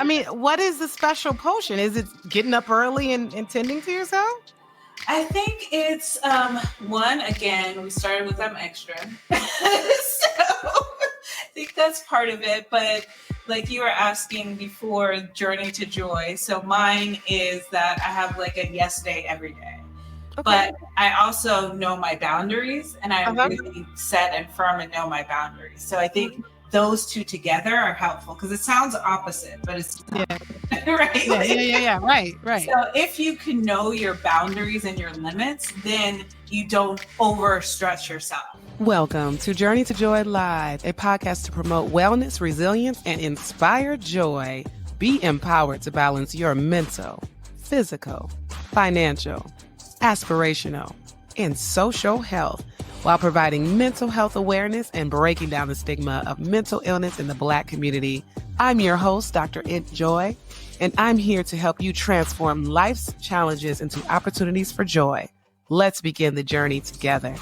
I mean, what is the special potion? Is it getting up early and tending to yourself? I think it's one, again, we started with I'm extra. So I think that's part of it. But like you were asking before, journey to joy. So mine is that I have like a yes day every day. Okay. But I also know my boundaries, and I Uh-huh. really set and firm and know my boundaries. So I think those two together are helpful because it sounds opposite, but it's not. Yeah. Right? Yeah. Right. So if you can know your boundaries and your limits, then you don't overstretch yourself. Welcome to Journey to Joy Live, a podcast to promote wellness, resilience, and inspire joy. Be empowered to balance your mental, physical, financial, aspirational, and social health while providing mental health awareness and breaking down the stigma of mental illness in the Black community. I'm your host, Dr. Int Joy, and I'm here to help you transform life's challenges into opportunities for joy. Let's begin the journey together.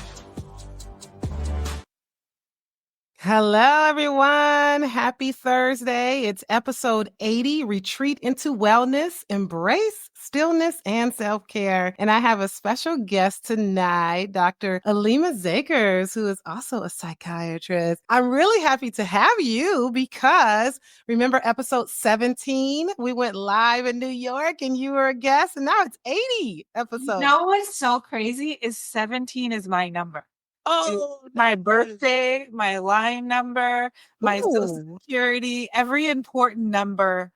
Hello, everyone. Happy Thursday. It's episode 80, Retreat into Wellness, Embrace Stillness and Self-Care. And I have a special guest tonight, Dr. Aleema Zakers, who is also a psychiatrist. I'm really happy to have you because remember episode 17? We went live in New York and you were a guest, and now it's 80 episodes. You know what's so crazy is 17 is my number. Oh, my birthday, my line number, my social security, every important number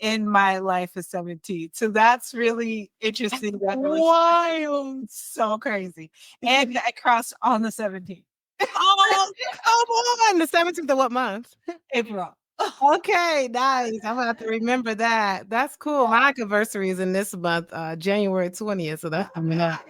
in my life is 17. So that's really interesting. That's wild. So crazy. And I crossed on the 17th. Oh, come on. The 17th of what month? April. Okay, nice. I'm gonna have to remember that. That's cool. My anniversary is in this month, January 20th. So that's coming up.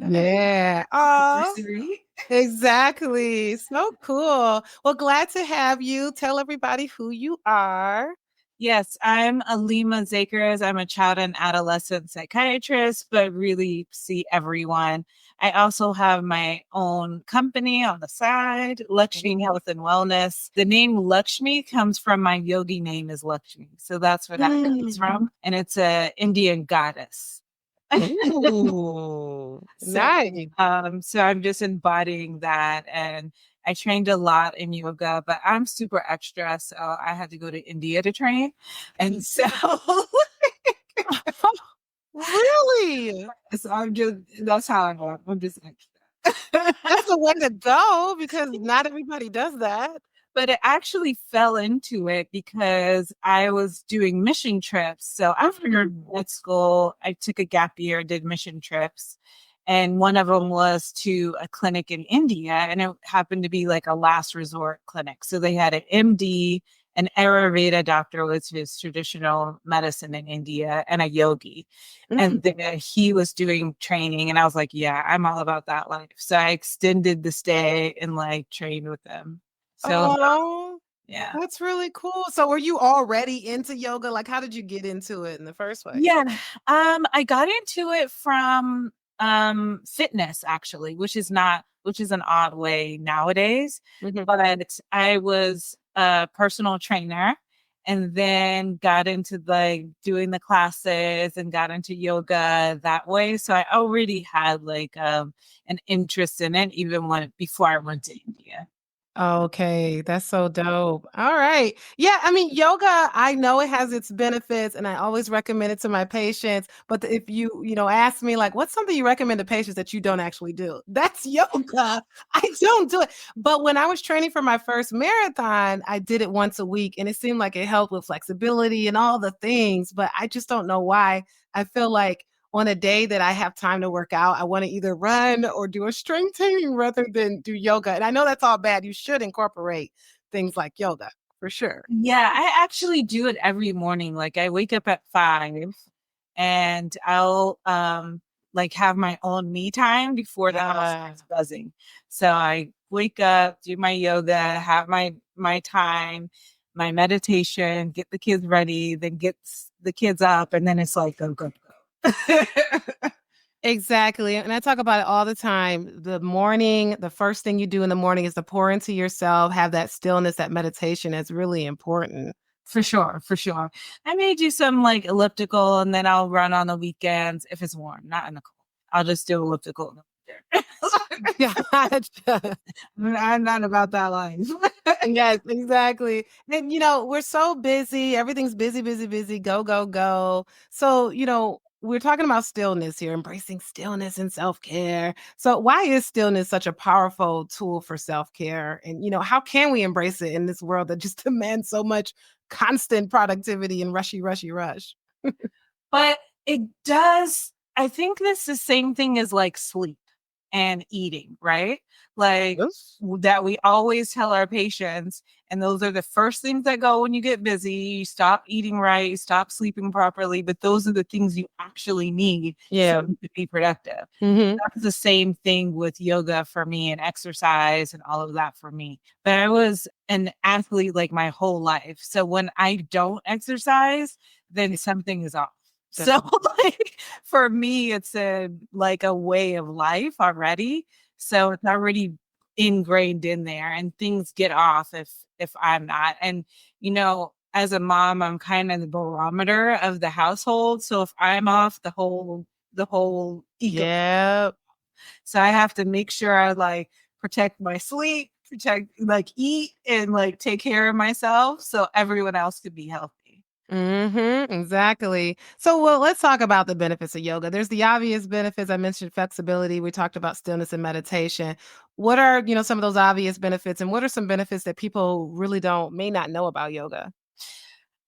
Yeah. Oh, exactly. So cool. Well, glad to have you. Tell everybody who you are. Yes, I'm Aleema Zakers. I'm a child and adolescent psychiatrist, but really see everyone. I also have my own company on the side, Lakshmi Health and Wellness. The name Lakshmi comes from my yogi name is Lakshmi. So that's where that comes from. And it's an Indian goddess. Ooh, nice. So I'm just embodying that. And I trained a lot in yoga, but I'm super extra. So I had to go to India to train. And so really? So that's how I go. I'm just extra. That's the way to go because not everybody does that. But it actually fell into it because I was doing mission trips. So after grad school, I took a gap year, did mission trips. And one of them was to a clinic in India, and it happened to be like a last resort clinic. So they had an MD, an Ayurveda doctor, which is traditional medicine in India, and a yogi. And then he was doing training, and I was like, yeah, I'm all about that life. So I extended the stay and like trained with them. So yeah, that's really cool. So were you already into yoga? Like, how did you get into it in the first place? Yeah, I got into it from fitness actually, which is an odd way nowadays. But I was a personal trainer and then got into like doing the classes and got into yoga that way. So I already had like an interest in it even before I went to India. Okay, that's so dope. All right. Yeah, I mean, yoga, I know it has its benefits and I always recommend it to my patients. But if you ask me like, what's something you recommend to patients that you don't actually do? That's yoga. I don't do it. But when I was training for my first marathon, I did it once a week and it seemed like it helped with flexibility and all the things. But I just don't know why. I feel like on a day that I have time to work out, I want to either run or do a strength training rather than do yoga. And I know that's all bad. You should incorporate things like yoga for sure. Yeah, I actually do it every morning. Like I wake up at 5 and I'll like have my own me time before the house starts buzzing. So I wake up, do my yoga, have my time, my meditation, get the kids ready, then get the kids up, and then it's like go, go, go. Exactly. And I talk about it all the time. The first thing you do in the morning is to pour into yourself, have that stillness, that meditation is really important For sure, for sure. I may do some like elliptical and then I'll run on the weekends if it's warm, not in the cold. I'll just do elliptical in the winter. Gotcha. I'm not about that life. Yes, exactly. And we're so busy. Everything's busy, busy, busy. Go, go, go. So, we're talking about stillness here, embracing stillness and self-care. So, why is stillness such a powerful tool for self-care? And, how can we embrace it in this world that just demands so much constant productivity and rushy, rushy, rush? But it does, I think this the same thing as like sleep and eating, right? Like Yes. that we always tell our patients, and those are the first things that go when you get busy. You stop eating right, you stop sleeping properly, but those are the things you actually need Yeah. to be productive. Hmm. That's the same thing with yoga for me and exercise and all of that for me. But I was an athlete like my whole life. So when I don't exercise, then something is off. So like for me, it's a way of life already. So it's already ingrained in there and things get off if I'm not. And as a mom, I'm kind of the barometer of the household. So if I'm off, the whole eco. Yeah. So I have to make sure I like protect my sleep, protect like eat and like take care of myself so everyone else could be healthy. Exactly. So, well, let's talk about the benefits of yoga. There's the obvious benefits. I mentioned flexibility. We talked about stillness and meditation. What are, some of those obvious benefits, and what are some benefits that people really may not know about yoga?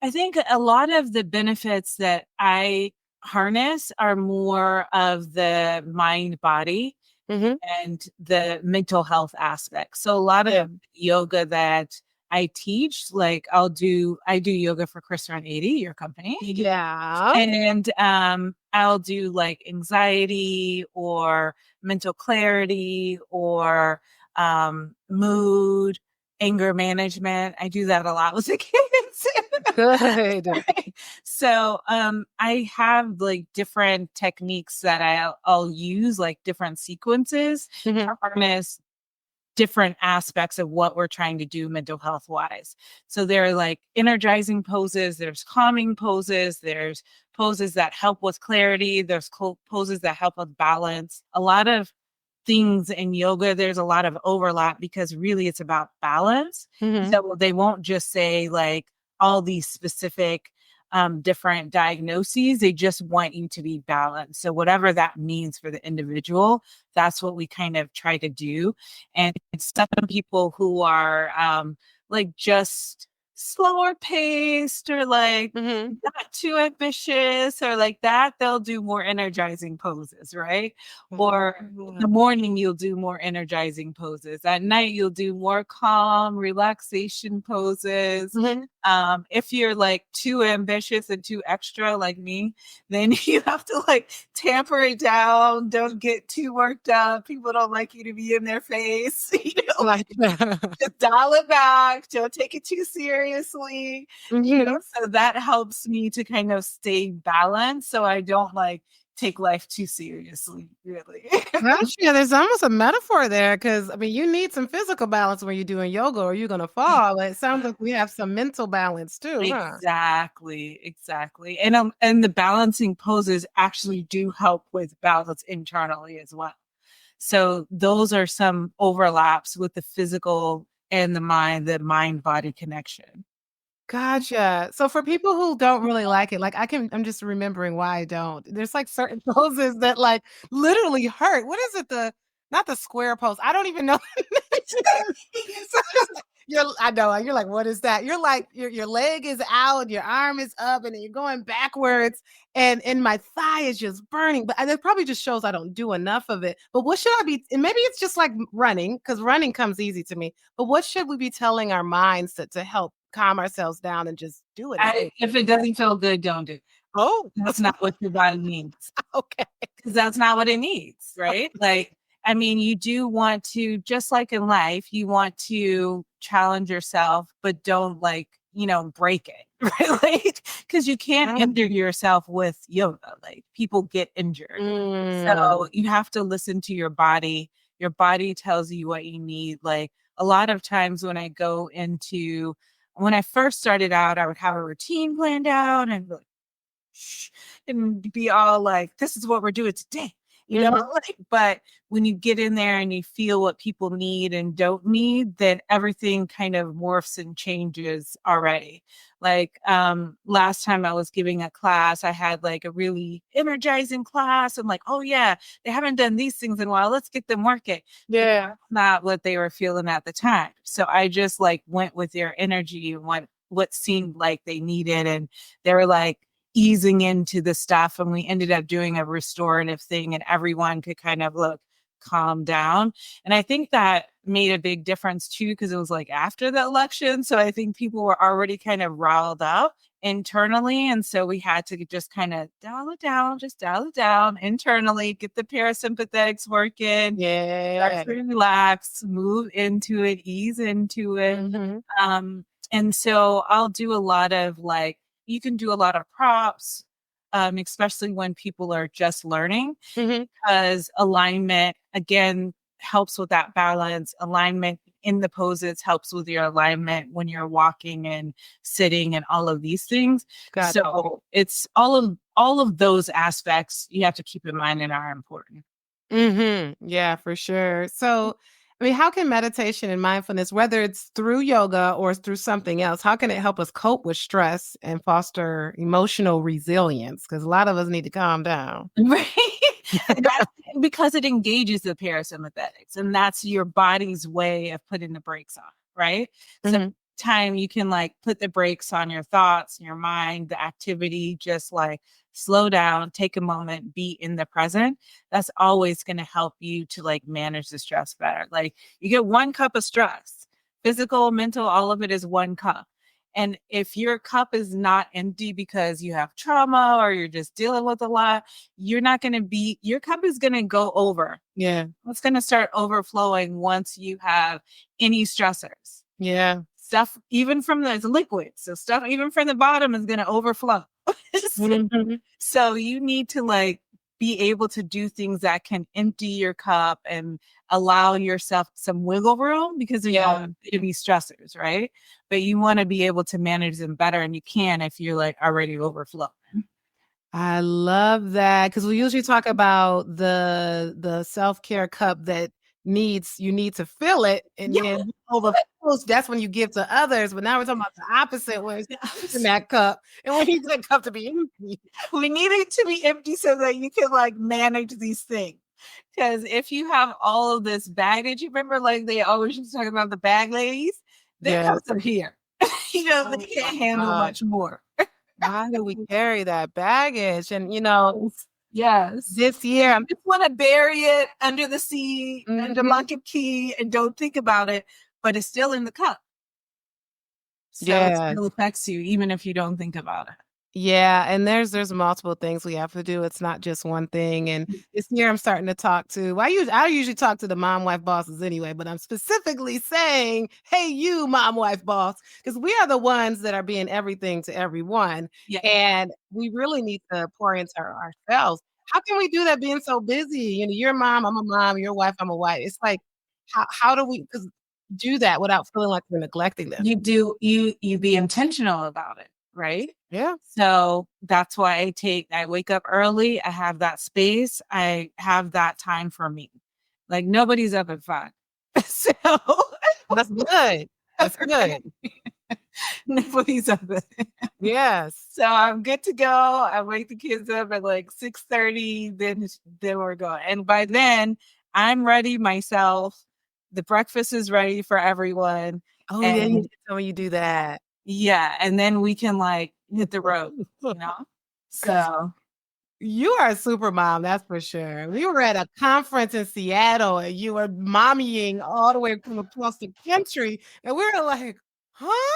I think a lot of the benefits that I harness are more of the mind body Hmm. and the mental health aspect. So a lot Yeah. of yoga that I teach, like I do yoga for Chris Run 80, your company. Yeah. And I'll do like anxiety or mental clarity or mood, anger management. I do that a lot with the kids. Good. So I have like different techniques that I'll use, like different sequences Hmm. to harness different aspects of what we're trying to do mental health wise. So there are like energizing poses, there's calming poses, there's poses that help with clarity, there's poses that help with balance. A lot of things in yoga, there's a lot of overlap because really it's about balance. Hmm. So they won't just say like all these specific different diagnoses. They just want you to be balanced. So whatever that means for the individual, that's what we kind of try to do. And it's some people who are like just slower paced or like Hmm. not too ambitious or like that, they'll do more energizing poses, right? Or in the morning, you'll do more energizing poses. At night, you'll do more calm, relaxation poses. Hmm. If you're like too ambitious and too extra like me, then you have to like tamper it down. Don't get too worked up. People don't like you to be in their face. Like that. Just dial it back. Don't take it too seriously. Hmm. So that helps me to kind of stay balanced so I don't like take life too seriously, really. Gosh, yeah, there's almost a metaphor there because I mean, you need some physical balance when you're doing yoga, or you're gonna fall. It sounds like we have some mental balance too, huh? Exactly, exactly. And the balancing poses actually do help with balance internally as well. So those are some overlaps with the physical and the mind body connection. Gotcha. So for people who don't really like it, like I'm just remembering why I don't. There's like certain poses that like literally hurt. What is it? Not the square pose. I don't even know. I know, you're like, what is that? You're like, your leg is out, your arm is up, and then you're going backwards, and my thigh is just burning. But that probably just shows I don't do enough of it. But what should I be? And maybe it's just like running, because running comes easy to me. But what should we be telling our minds to help calm ourselves down and just do it again? If it doesn't feel good, don't do it. Oh, That's not what your body needs. okay. Because that's not what it needs, right? Like, I mean, you do want to, just like in life, you want to challenge yourself, but don't like, break it, right? Like, because you can't injure yourself with yoga. Like, people get injured. Mm. So you have to listen to your body. Your body tells you what you need. Like, a lot of times when I go into When I first started out, I would have a routine planned out and be like, shh, and be all like, this is what we're doing today. Like, but when you get in there and you feel what people need and don't need, then everything kind of morphs and changes already. Like last time I was giving a class, I had like a really energizing class. I'm like, oh yeah, they haven't done these things in a while. Let's get them working. Yeah. That's not what they were feeling at the time. So I just like went with their energy and what seemed like they needed. And they were like, easing into the stuff, and we ended up doing a restorative thing, and everyone could kind of look calm down. And I think that made a big difference too, because it was like after the election, so I think people were already kind of riled up internally, and so we had to just kind of dial it down internally, get the parasympathetics working, relax, move into it, ease into it. And so I'll do a lot of like, you can do a lot of props, especially when people are just learning, because alignment, again, helps with that balance. Alignment in the poses helps with your alignment when you're walking and sitting and all of these things. So it's all of those aspects you have to keep in mind and are important. Yeah, for sure. So, I mean, how can meditation and mindfulness, whether it's through yoga or through something else, how can it help us cope with stress and foster emotional resilience? Because a lot of us need to calm down. Right. Because it engages the parasympathetics, and that's your body's way of putting the brakes on, right? So time you can like put the brakes on your thoughts, your mind, the activity, just like slow down, take a moment, be in the present. That's always going to help you to like manage the stress better. Like you get 1 cup of stress, physical, mental, all of it is 1 cup. And if your cup is not empty because you have trauma or you're just dealing with a lot, you're not going to be, your cup is going to go over. Yeah. It's going to start overflowing once you have any stressors. Yeah. Stuff, even from the liquid. So stuff, even from the bottom is going to overflow. So you need to like be able to do things that can empty your cup and allow yourself some wiggle room, because there's going to be stressors, right? But you want to be able to manage them better, and you can if you're like already overflowing. I love that, because we usually talk about the self-care cup that you need to fill it, and then overflows, that's when you give to others. But now we're talking about the opposite, where it's in that cup, and we need that cup to be empty. We need it to be empty so that you can like manage these things. Because if you have all of this baggage, you remember like they always used to talk about the bag ladies, they come from here. They can't handle much more. Why do we carry that baggage? And this year I just want to bury it under the sea, under lock and key, and don't think about it, but it's still in the cup. So it still affects you, even if you don't think about it. Yeah, and there's multiple things we have to do. It's not just one thing. And this year I'm starting to talk to, I usually talk to the mom wife bosses anyway, but I'm specifically saying, hey, you mom wife boss, because we are the ones that are being everything to everyone. And we really need to pour into ourselves. How can we do that being so busy? You're a mom, I'm a mom, you're a wife, I'm a wife. It's like, how do we do that without feeling like we're neglecting them? You be intentional about it, right? Yeah. So that's why I wake up early. I have that space. I have that time for me. Like nobody's up at 5. So that's good. That's good. Nobody's up at Yes. So I'm good to go. I wake the kids up at like 6:30. Then we're going. And by then I'm ready myself. The breakfast is ready for everyone. Oh, yeah, you tell me you do that. Yeah, and then we can like hit the road, So you are a super mom, that's for sure. We were at a conference in Seattle, and you were mommying all the way from across the country, and we were like, huh?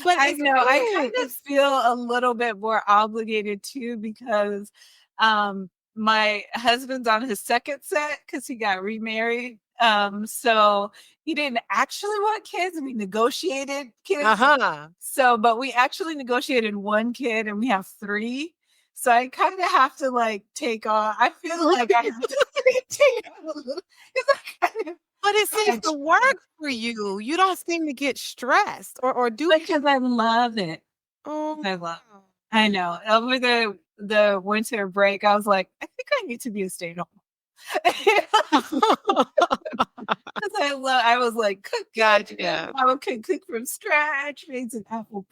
But I know I kind of feel a little bit more obligated too, because my husband's on his second set because he got remarried. So he didn't actually want kids. We negotiated kids. So, but we actually negotiated 1 kid, and we have 3. So I kind of have to like take on. I feel like I have to But it seems to work for you. You don't seem to get stressed or do because I love it. Oh, I love it. I know. Over the winter break, I was like, I think I need to be a stay-at-home. I was like, cook. gotcha. I would cook from scratch, make an apple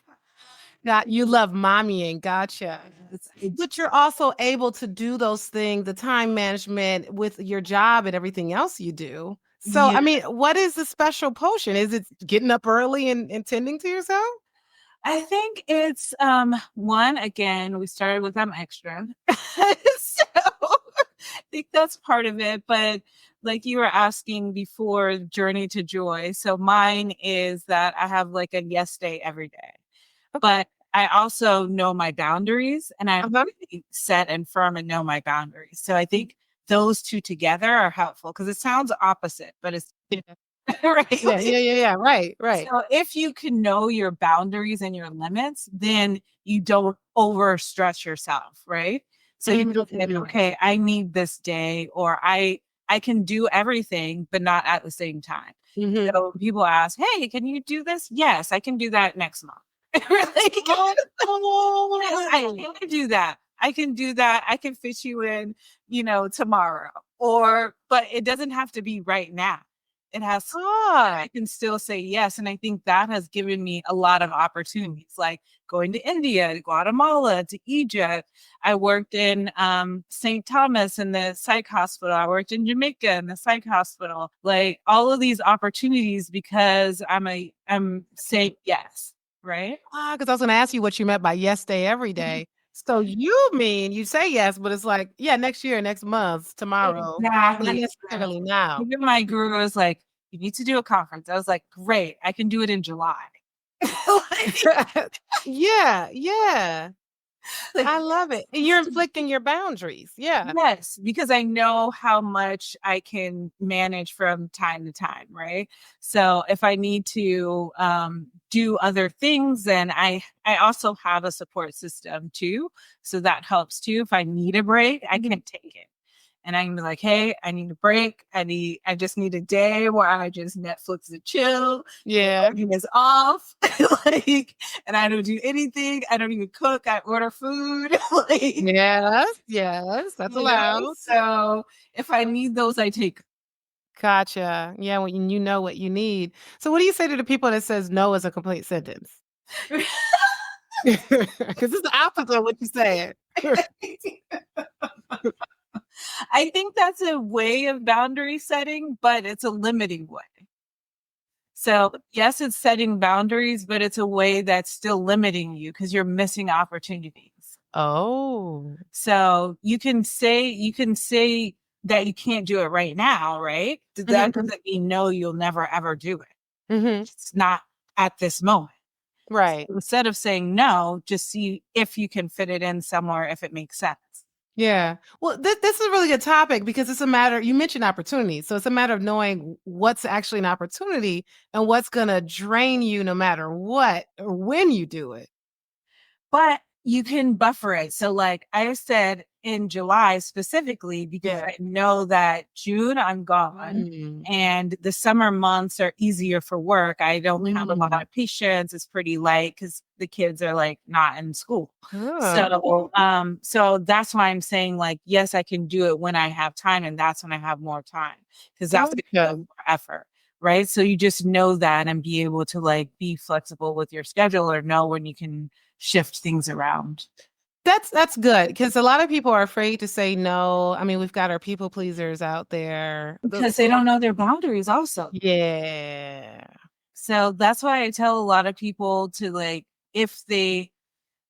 pie. You love mommying, gotcha. But you're also able to do those things, the time management with your job and everything else you do. So, I Yeah. mean, what is the special potion? Is it getting up early and tending to yourself? I think it's one, again, we started with I'm extra. So I think that's part of it. But like you were asking before, journey to joy. So mine is that I have like a yes day every day. But I also know my boundaries and I'm really set and firm and know my boundaries. So I think those two together are helpful because it sounds opposite, but it's right. Yeah. Right. So if you can know your boundaries and your limits, then you don't overstress yourself, right? So you can say, okay, I need this day, or I can do everything, but not at the same time. Mhm. So people ask, hey, can you do this? Yes, I can do that next month. Really? I can do that. I can do that. I can fit you in, tomorrow. But it doesn't have to be right now. It has I can still say yes. And I think that has given me a lot of opportunities, like going to India, to Guatemala, to Egypt. I worked in St. Thomas in the psych hospital. I worked in Jamaica in the psych hospital. Like all of these opportunities because I'm saying yes, right? Because I was gonna ask you what you meant by yes day every day. So you mean you say yes, but it's like, yeah, next year, next month, tomorrow, not Exactly. necessarily now. Even my guru was like, you need to do a conference. I was like, great, I can do it in July. Yeah. I love it. And you're inflicting your boundaries. Yeah. Yes, because I know how much I can manage from time to time, right? So if I need to do other things, then I also have a support system too. So that helps too. If I need a break, I can take it. And I can be like, hey, I need a break. I just need a day where I just Netflix and chill. Yeah. Everything is off. And I don't do anything. I don't even cook. I order food. Yes, that's allowed. So if I need those, I take. Gotcha. Yeah, when you know what you need. So what do you say to the people that says no is a complete sentence? Because it's the opposite of what you said. I think that's a way of boundary setting, but it's a limiting way. So yes, it's setting boundaries, but it's a way that's still limiting you because you're missing opportunities. Oh. So you can say that you can't do it right now, right? That doesn't mean no, you'll never ever do it. It's not at this moment. Right. So instead of saying no, just see if you can fit it in somewhere if it makes sense. Yeah. Well, this is a really good topic because it's a matter, you mentioned opportunities. So it's a matter of knowing what's actually an opportunity and what's going to drain you no matter what or when you do it. But you can buffer it. So like I said in July specifically, because I know that June I'm gone and the summer months are easier for work. I don't have a lot of patients. It's pretty light because the kids are like not in school. So that's why I'm saying like, yes, I can do it when I have time. And that's when I have more time because that's more effort. Right. So you just know that and be able to like be flexible with your schedule or know when you can shift things around. That's good because a lot of people are afraid to say no. I mean, we've got our people pleasers out there because they don't know their boundaries also. Yeah. So that's why I tell a lot of people to like, if they,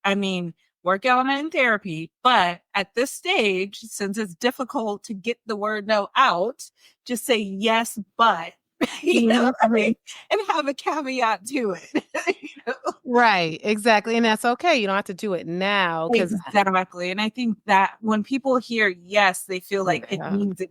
work on it in therapy, but at this stage, since it's difficult to get the word no out, just say yes, but and have a caveat to it. Right, exactly. And that's okay. You don't have to do it now. Exactly. And I think that when people hear yes, they feel like it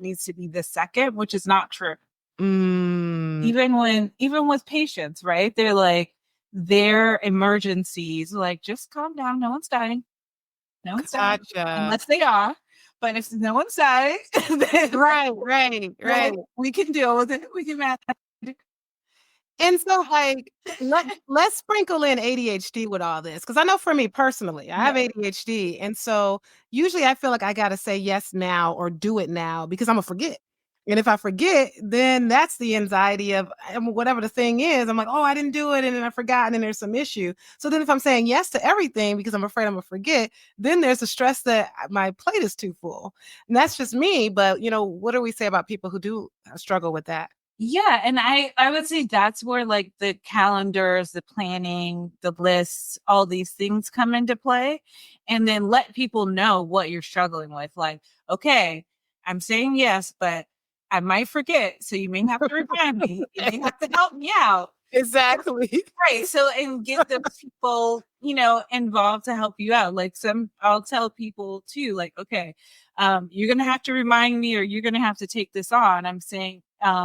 needs to be the second, which is not true. Even with patients, right? They're like, their emergencies, like, just calm down. No one's dying. No one's dying. Unless they are. But if no one said it, then right. we can deal with it. We can manage. And so, like, let's sprinkle in ADHD with all this, because I know for me personally, I have ADHD, and so usually I feel like I gotta say yes now or do it now because Imma forget. And if I forget, then that's the anxiety of whatever the thing is. I'm like, "Oh, I didn't do it, and then I forgot, and then there's some issue." So then if I'm saying yes to everything because I'm afraid I'm gonna forget, then there's the stress that my plate is too full. And that's just me, but, what do we say about people who do struggle with that? Yeah, and I would say that's where like the calendars, the planning, the lists, all these things come into play, and then let people know what you're struggling with. Like, okay, I'm saying yes, but I might forget, so you may have to remind me. You may have to help me out. Exactly. Right. So, and get the people, involved to help you out. Like I'll tell people too, like, okay, you're going to have to remind me or you're going to have to take this on. I'm saying,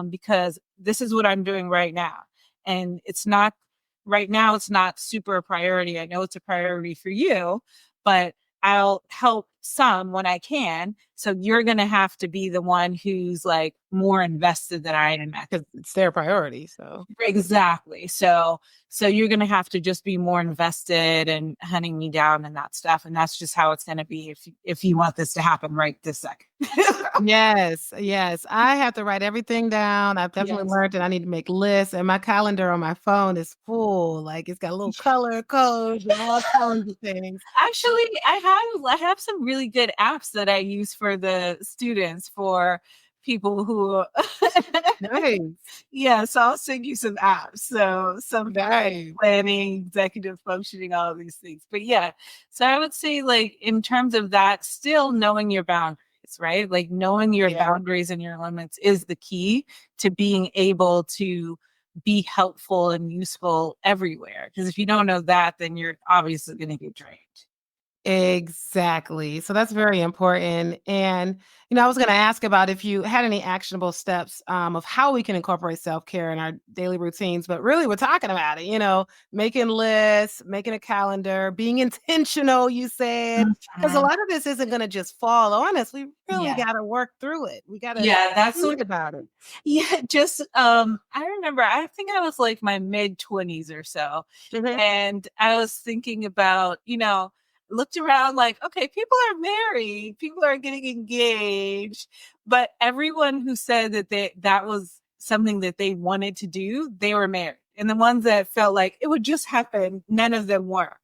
because this is what I'm doing right now. And right now, it's not super a priority. I know it's a priority for you, but I'll help some when I can. So you're going to have to be the one who's like more invested than I am. Because it's their priority, so. Exactly. So you're going to have to just be more invested and hunting me down and that stuff. And that's just how it's going to be if you want this to happen right this second. Yes. I have to write everything down. I've definitely learned that I need to make lists, and my calendar on my phone is full. Like, it's got a little color codes and all kinds of things. Actually, I have some really good apps that I use for the students for people who Nice. Yeah, so I'll send you some apps. So some Nice. planning, executive functioning, all of these things. But yeah, so I would say like in terms of that, still knowing your boundaries, right? Like knowing your boundaries and your limits is the key to being able to be helpful and useful everywhere. Because if you don't know that, then you're obviously going to get drained. Exactly. So that's very important. And, I was going to ask about if you had any actionable steps of how we can incorporate self-care in our daily routines, but really we're talking about it, making lists, making a calendar, being intentional, you said, because a lot of this isn't going to just fall on us. We really got to work through it. We got to think about it. Yeah, just I remember I think I was like my mid-20s or so. Mhm. And I was thinking about, looked around like, okay, people are married, people are getting engaged, but everyone who said that was something that they wanted to do, they were married. And the ones that felt like it would just happen, none of them were.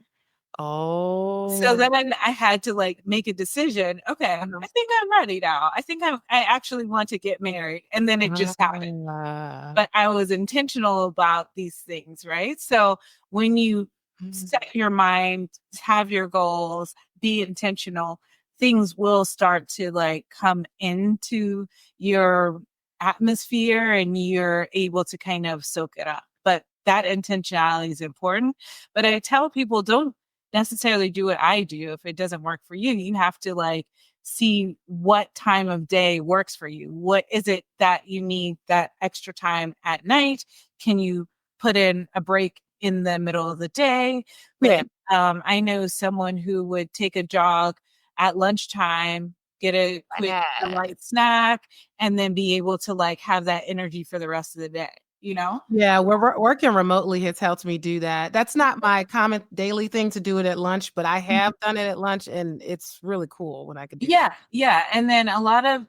So Oh. then I had to like make a decision. Okay, I think I'm ready now. I think I actually want to get married. And then it just happened. But I was intentional about these things, right? So when you set your mind, have your goals, be intentional, things will start to like come into your atmosphere and you're able to kind of soak it up. But that intentionality is important. But I tell people, don't necessarily do what I do. If it doesn't work for you, you have to like see what time of day works for you. What is it that you need that extra time at night? Can you put in a break in the middle of the day? Like, I know someone who would take a jog at lunchtime, get a quick light snack, and then be able to like have that energy for the rest of the day. Yeah, we're working remotely has helped me do that. That's not my common daily thing to do it at lunch, but I have done it at lunch, and it's really cool when I could do that. Yeah. And then a lot of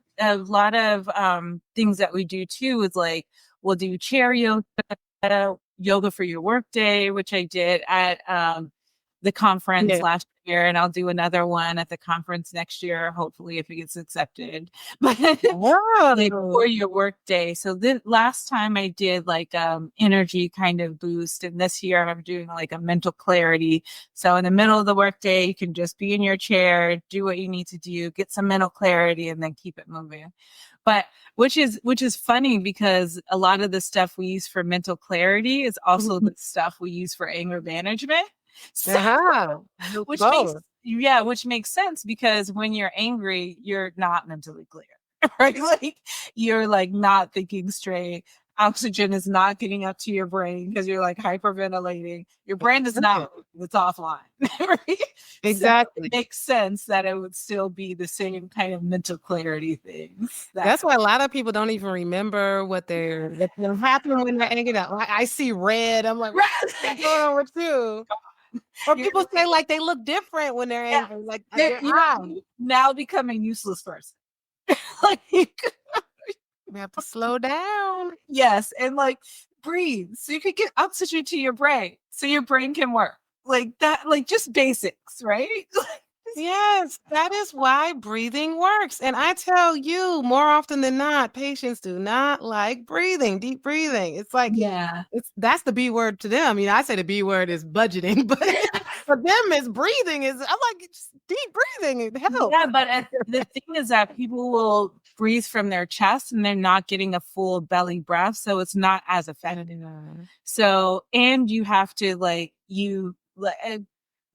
things that we do too is like we'll do chair yoga for your work day, which I did at the conference last year, and I'll do another one at the conference next year, hopefully if it gets accepted. But like for your work day. So the last time I did like energy kind of boost, and this year I'm doing like a mental clarity. So in the middle of the work day, you can just be in your chair, do what you need to do, get some mental clarity, and then keep it moving. But which is funny because a lot of the stuff we use for mental clarity is also the stuff we use for anger management. So, which makes sense because when you're angry, you're not mentally clear, right? Like you're like not thinking straight. oxygen is not getting up to your brain because you're like hyperventilating. Your brain is not, it's offline. Right? Exactly. So it makes sense that it would still be the same kind of mental clarity things. That's why a lot of people don't even remember what's happening when they're angry. I see red. I'm like, what's going on with you? Or people say like they look different when they're angry, like their eyes. Now become a useless person. Like we have to slow down. Yes, and like breathe so you can get oxygen to your brain so your brain can work. Like that, like just basics, right? Yes, that is why breathing works. And I tell you, more often than not, patients do not like breathing, deep breathing. It's like, that's the B word to them. I say the B word is budgeting, but for them, it's breathing. I'm like, it's deep breathing. It helps. Yeah, but the thing is that people will breathe from their chest and they're not getting a full belly breath. So it's not as effective. So, and you have to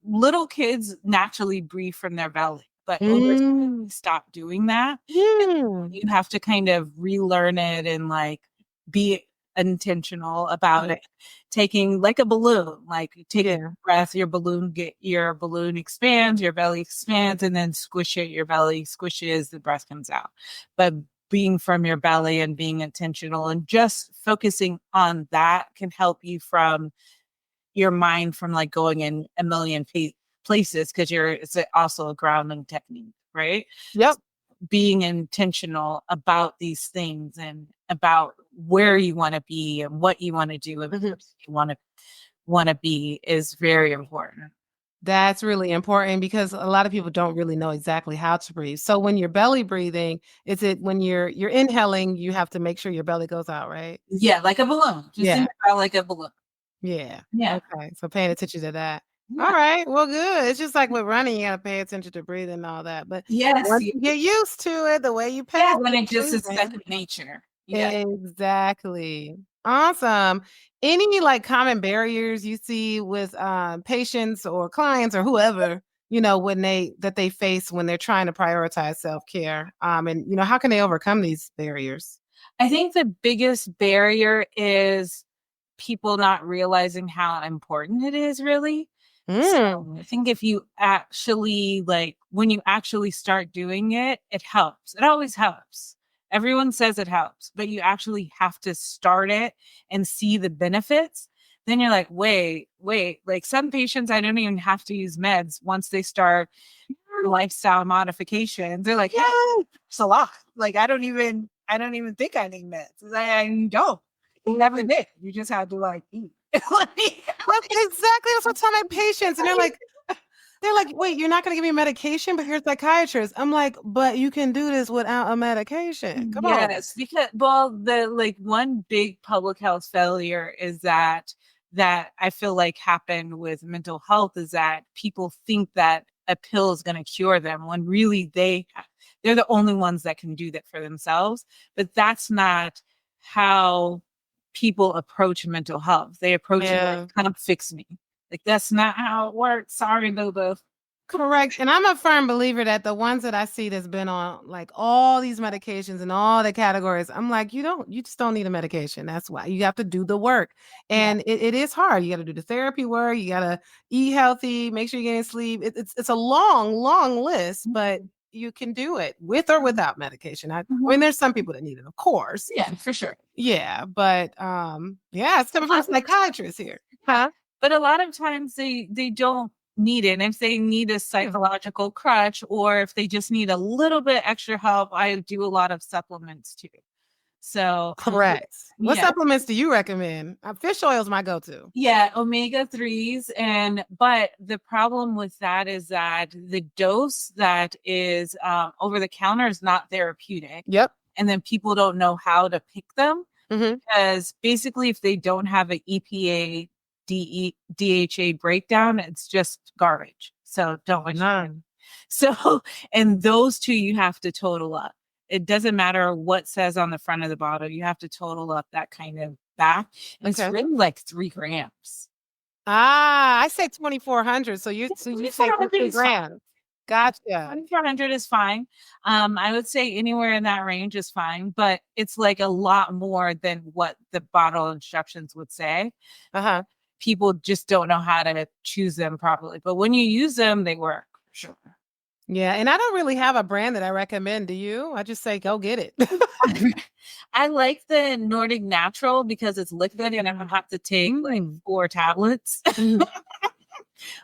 little kids naturally breathe from their belly, but over time, stop doing that. You have to kind of relearn it and like be intentional about it. Taking like a balloon, like taking a breath, your balloon expands, your belly expands, and then squish it, your belly squishes, the breath comes out. But being from your belly and being intentional and just focusing on that can help you from your mind from like going in a million places because it's also a grounding technique, right? Yep. So being intentional about these things and about where you want to be and what you want to do and who you want to be is very important. That's really important because a lot of people don't really know exactly how to breathe. So when you're belly breathing, is it when you're inhaling, you have to make sure your belly goes out, right? Yeah, like a balloon. Just think about like a balloon. Yeah. Yeah. Okay. So paying attention to that. Yeah. All right. Well, good. It's just like with running, you got to pay attention to breathing and all that. But once you get used to it, the way you pay when it just is second nature. Yeah. Exactly. Awesome. Any like common barriers you see with patients or clients or whoever, when they face when they're trying to prioritize self-care? And how can they overcome these barriers? I think the biggest barrier is people not realizing how important it is really. So I think if you actually when you actually start doing it, it helps. It always helps. Everyone says it helps, but you actually have to start it and see the benefits. Then you're like, wait, like some patients, I don't even have to use meds once they start lifestyle modifications. They're like, yeah, it's a lot. Like, I don't even think I need meds. I don't. You never did. You just had to like eat. Exactly. That's what I tell my patients. And they're like, wait, you're not going to give me medication, but you're a psychiatrist. I'm like, but you can do this without a medication. Come on. Yes, because the one big public health failure is that I feel like happened with mental health is that people think that a pill is going to cure them when really they're the only ones that can do that for themselves. But that's not how people approach mental health. They approach it like, kind of fix me. Like, that's not how it works. Sorry, Luba. Correct. And I'm a firm believer that the ones that I see that's been on like all these medications and all the categories, I'm like, you just don't need a medication. That's why you have to do the work. And it is hard. You got to do the therapy work. You got to eat healthy, make sure you're getting sleep. It's a long, long list, but you can do it with or without medication. I mean, there's some people that need it, of course. Yeah, for sure. Yeah. But it's coming from a psychiatrist here. Huh? But a lot of times they don't need it. And if they need a psychological crutch or if they just need a little bit extra help, I do a lot of supplements too. So correct. What supplements do you recommend? Fish oil is my go-to. Yeah, omega-3s. But the problem with that is that the dose that is over the counter is not therapeutic. Yep. And then people don't know how to pick them because basically if they don't have an EPA DHA breakdown, it's just garbage. So don't waste time. So, and those two you have to total up. It doesn't matter what says on the front of the bottle. You have to total up that kind of back. It's really like 3 grams. I say 2,400. So you say 50 grams. Gotcha. 2400 is fine. I would say anywhere in that range is fine, but it's like a lot more than what the bottle instructions would say. Uh-huh. People just don't know how to choose them properly. But when you use them, they work for sure. Yeah, and I don't really have a brand that I recommend. Do you? I just say go get it. I like the Nordic Natural because it's liquid and I don't have to take like 4 tablets.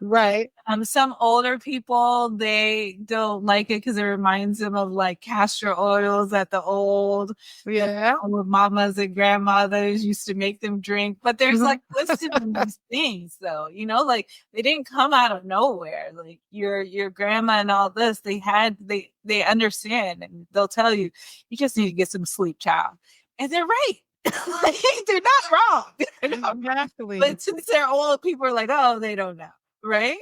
Right. Some older people, they don't like it because it reminds them of like castor oils that the old Yeah. mamas and grandmothers used to make them drink. But there's like wisdom in these things, though. You know, like they didn't come out of nowhere. Like your grandma and all this, they understand and they'll tell you, you just need to get some sleep, child. And they're right. Like, they're not wrong. Exactly. But since they're old, people are like, oh, they don't know. Right?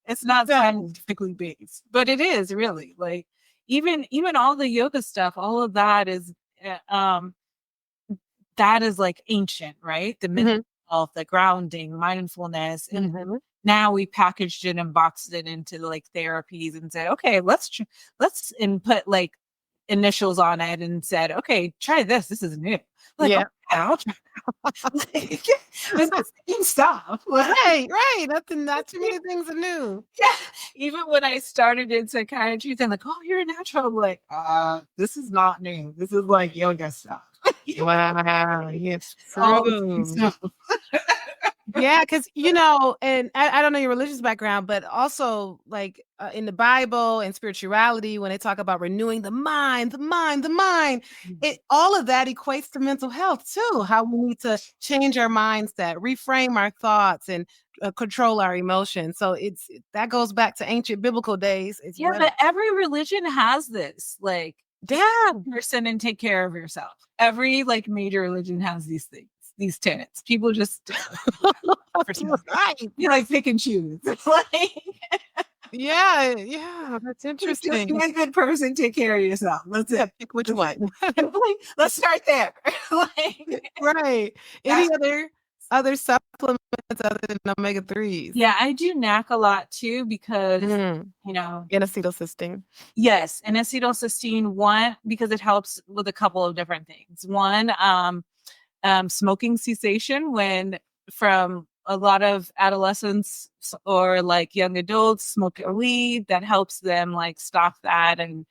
It's not scientifically based, but it is really like even all the yoga stuff, all of that is like ancient, right? The mental health, the grounding, mindfulness, and now we packaged it and boxed it into like therapies and said, okay, let's input like initials on it and said, okay, try this. This is new. Like, yeah. Okay, I'll try. Like, it's stuff. Right. Not too many things are new. Yeah. Even when I started in psychiatry, they're like, oh, you're a natural. I'm like, this is not new. This is like yoga stuff. Wow. Yes. True. Yeah, because and I don't know your religious background, but also like in the Bible and spirituality, when they talk about renewing the mind, all of that equates to mental health too. How we need to change our mindset, reframe our thoughts, and control our emotions. So that goes back to ancient biblical days. But every religion has this, like, person and take care of yourself. Every like major religion has these things. These tenets. People just you like pick and choose. Yeah, that's interesting. Just be a good person, take care of yourself. Let's pick which one. Let's start there. Right. Any other supplements other than omega-3s? Yeah, I do NAC a lot too because and acetylcysteine. Yes, and acetylcysteine, one, because it helps with a couple of different things. One, smoking cessation from a lot of adolescents or like young adults smoke weed, that helps them like stop that and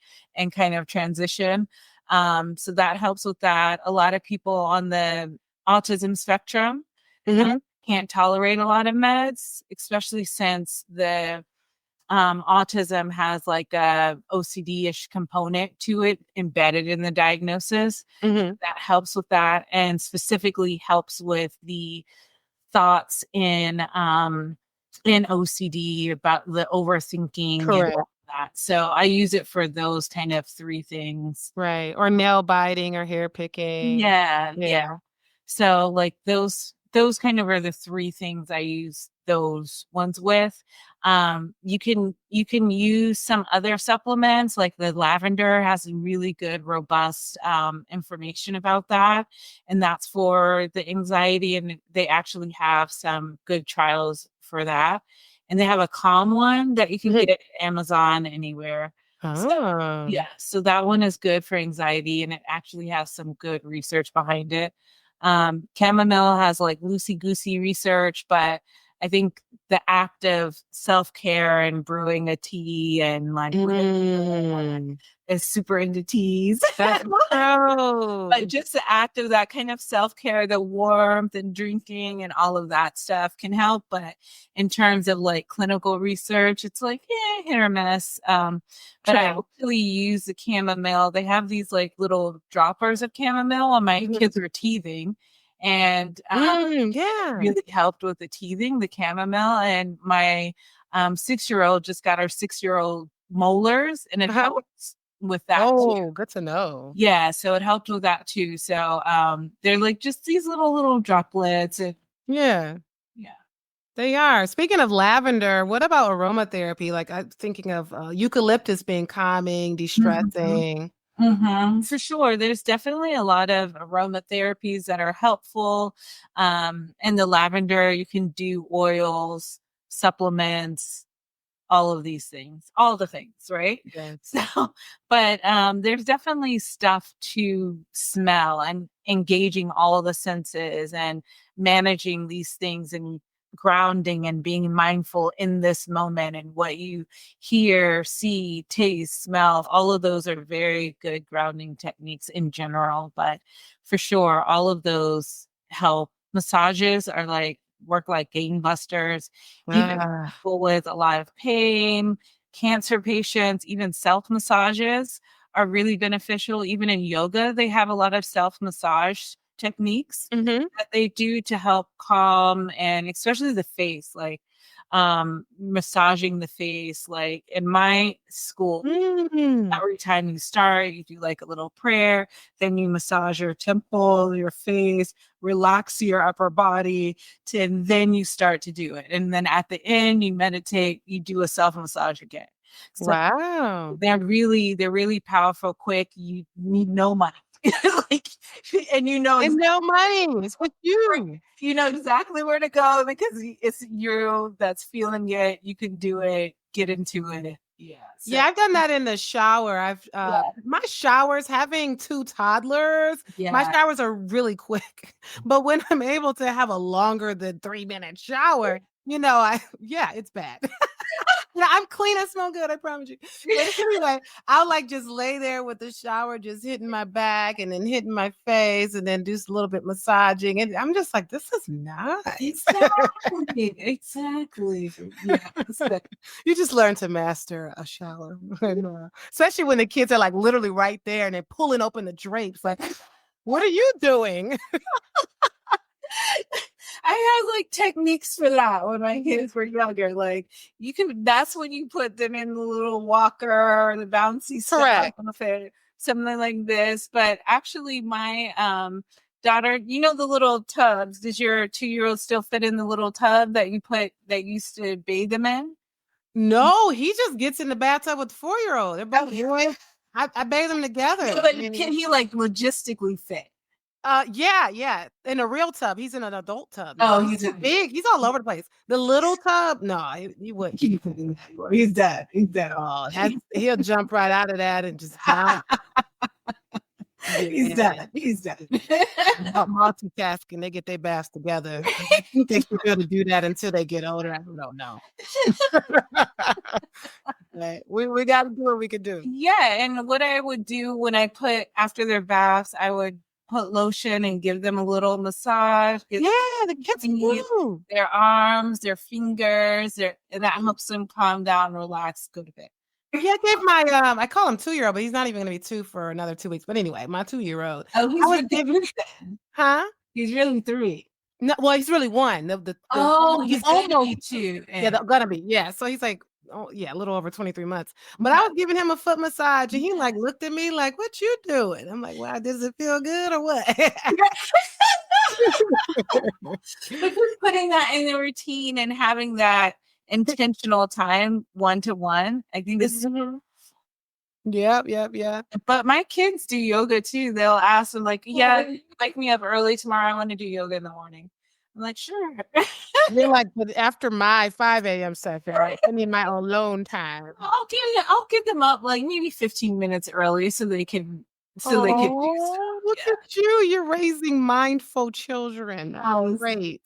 kind of transition. So that helps with that. A lot of people on the autism spectrum can't tolerate a lot of meds, especially since the autism has like a OCD-ish component to it embedded in the diagnosis. That helps with that, and specifically helps with the thoughts in OCD about the overthinking. Correct. And that. So I use it for those kind of 3 things. Right. Or nail biting or hair picking. Yeah. So like those kind of are the 3 things I use those ones with. You can use some other supplements, like the lavender has really good, robust information about that. And that's for the anxiety. And they actually have some good trials for that. And they have a calm one that you can get at Amazon, anywhere. So that one is good for anxiety, and it actually has some good research behind it. Chamomile has like loosey-goosey research, but I think the act of self-care and brewing a tea and like is super into teas. But just the act of that kind of self-care, the warmth and drinking and all of that stuff can help. But in terms of like clinical research, it's like, hit or miss. But I actually use the chamomile. They have these like little droppers of chamomile when my kids were teething. And really helped with the teething, the chamomile. And my 6-year-old just got our 6-year-old molars, and it helps with that too. Good to know. Yeah, so it helped with that too. So they're like just these little droplets. And yeah, they are. Speaking of lavender, what about aromatherapy? Like I'm thinking of eucalyptus being calming, de-stressing. For sure. There's definitely a lot of aromatherapies that are helpful. And the lavender, you can do oils, supplements, all of these things, all the things, right? Yes. So, but there's definitely stuff to smell and engaging all of the senses and managing these things and grounding and being mindful in this moment and what you hear, see, taste, smell. All of those are very good grounding techniques in general, but for sure, all of those help. Massages are like work like gangbusters. Even Ah, people with a lot of pain, cancer patients, even self massages are really beneficial. Even in yoga, they have a lot of self massage techniques mhm. that they do to help calm and especially the face, like massaging the face. Like in my school, Mm. every time you start, you do like a little prayer, then you massage your temple, your face, relax your upper body, and then you start to do it. And then at the end, you meditate, you do a self massage again. So Wow. they're really powerful, quick. You need no money. Like, and And no money. It's with you. you know exactly where to go because it's you that's feeling it. You can do it, get into it. Yeah. So Yeah, I've done that in the shower. yeah. My showers, having 2 toddlers, my Yeah. showers are really quick. But when I'm able to have a longer than 3-minute shower, yeah, it's bad. Yeah, I'm clean. I smell good. I promise you. But anyway, I'll like just lay there with the shower, just hitting my back and then hitting my face and then do a little bit massaging. And I'm just like, this is nice. Exactly. Exactly. Yeah. So, You just learn to master a shower. And, especially when the kids are like literally right there and they're pulling open the drapes. Like, what are you doing? I had like techniques for that when my kids were younger. Like that's when you put them in the little walker or the bouncy stuff, Correct. something like this. But actually, my daughter, you know, the little tubs. Does your 2-year-old still fit in the little tub that that you used to bathe them in? No, he just gets in the bathtub with the 4-year-old. They're both boys. I bathe them together. But can he like logistically fit? Yeah. In a real tub. He's in an adult tub now. Oh, He's too big. He's all over the place. The little tub, no, he wouldn't. He's dead. He's dead. Oh, he'll jump right out of that and just bounce. He's dead. He's dead. Multitasking. They get their baths together. They should be able to do that until they get older. I don't know. Right. We got to do what we can do. Yeah, and what I would do when I put after their baths, I would put lotion and give them a little massage. Yeah, the kids move. Their arms, their fingers, and that helps them calm down, relax, go to bed. Yeah, I gave my I call him 2-year-old, but he's not even gonna be 2 for another 2 weeks. But anyway, my 2-year-old. Oh, I was giving, huh? he's really 3. No, well, he's really 1. He's almost 2. yeah, gonna be. Yeah. So he's like, oh yeah, a little over 23 months. But I was giving him a foot massage and he like looked at me like, what you doing? I'm like, wow, does it feel good or what? But just putting that in the routine and having that intentional time 1-to-1, I think this is. Yep. But my kids do yoga too. They'll ask them like, "Yeah, wake me up early tomorrow. I want to do yoga in the morning." I'm like, "Sure." They're like, but after my 5 a.m. session, right? I need my alone time. I'll get them up like maybe 15 minutes early so they can do stuff. Look at you. You're raising mindful children. Oh, great.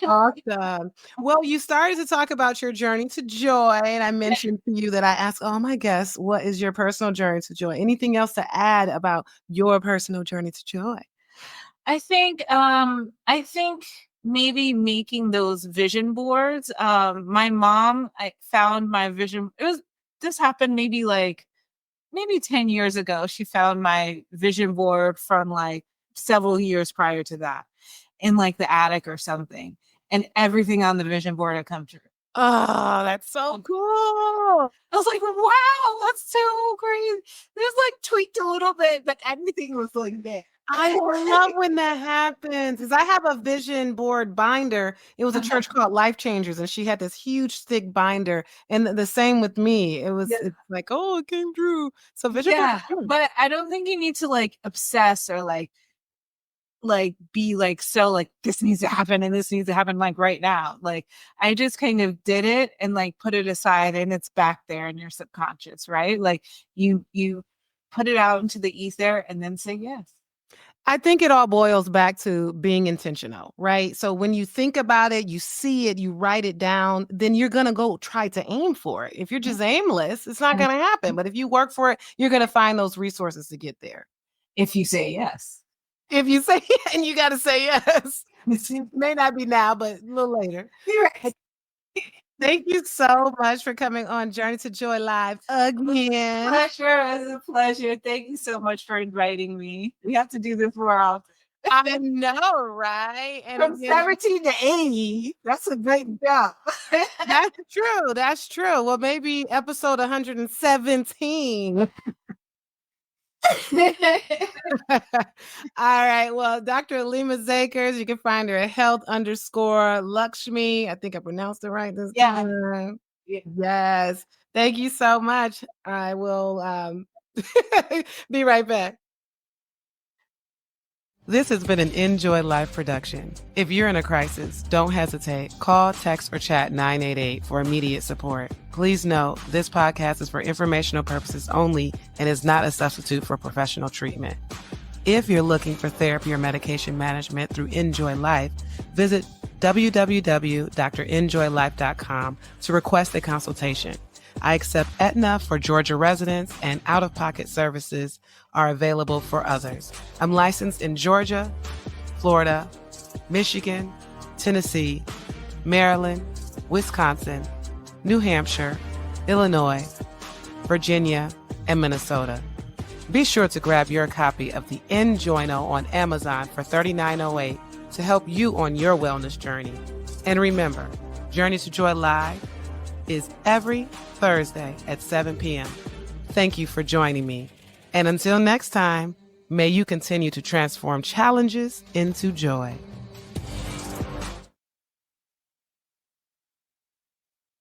Awesome. Well, you started to talk about your journey to joy, and I mentioned to you that I ask all my guests, what is your personal journey to joy? Anything else to add about your personal journey to joy? I think maybe making those vision boards. My mom, I found my vision. This happened maybe 10 years ago. She found my vision board from like several years prior to that in like the attic or something. And everything on the vision board had come true. Oh, that's so cool. I was like, wow, that's so great. There's like tweaked a little bit, but everything was like there. I love when that happens because I have a vision board binder. It was a church called Life Changers, and she had this huge thick binder. And the same with me. It's like, oh, it came true. So vision board. But I don't think you need to like obsess or like like be like, so like this needs to happen and this needs to happen like right now. Like I just kind of did it and like put it aside and it's back there in your subconscious, right? Like you put it out into the ether and then say yes. I think it all boils back to being intentional, right? So when you think about it, you see it, you write it down, then you're going to go try to aim for it. If you're just aimless, it's not going to happen. But if you work for it, you're going to find those resources to get there. If you say yes. If you say, and you got to say yes. It may not be now, but a little later. Right. Thank you so much for coming on Journey to Joy Live again. Pleasure. It was a pleasure. Thank you so much for inviting me. We have to do this more often. I know, right? And From 17 to 80, that's a great jump. That's true. That's true. Well, maybe episode 117. All right. Well, Dr. Aleema Zakers, you can find her at health_Lakshmi. I think I pronounced it right this time. Yeah. Yes. Thank you so much. I will be right back. This has been an Enjoy Life production. If you're in a crisis, don't hesitate. Call, text, or chat 988 for immediate support. Please note, this podcast is for informational purposes only and is not a substitute for professional treatment. If you're looking for therapy or medication management through Enjoy Life, visit www.drenjoylife.com to request a consultation. I accept Aetna for Georgia residents, and out-of-pocket services are available for others. I'm licensed in Georgia, Florida, Michigan, Tennessee, Maryland, Wisconsin, New Hampshire, Illinois, Virginia, and Minnesota. Be sure to grab your copy of the Enjoyno on Amazon for $39.08 to help you on your wellness journey. And remember, Journey to Joy Live is every Thursday at 7 p.m. Thank you for joining me. And until next time, may you continue to transform challenges into joy.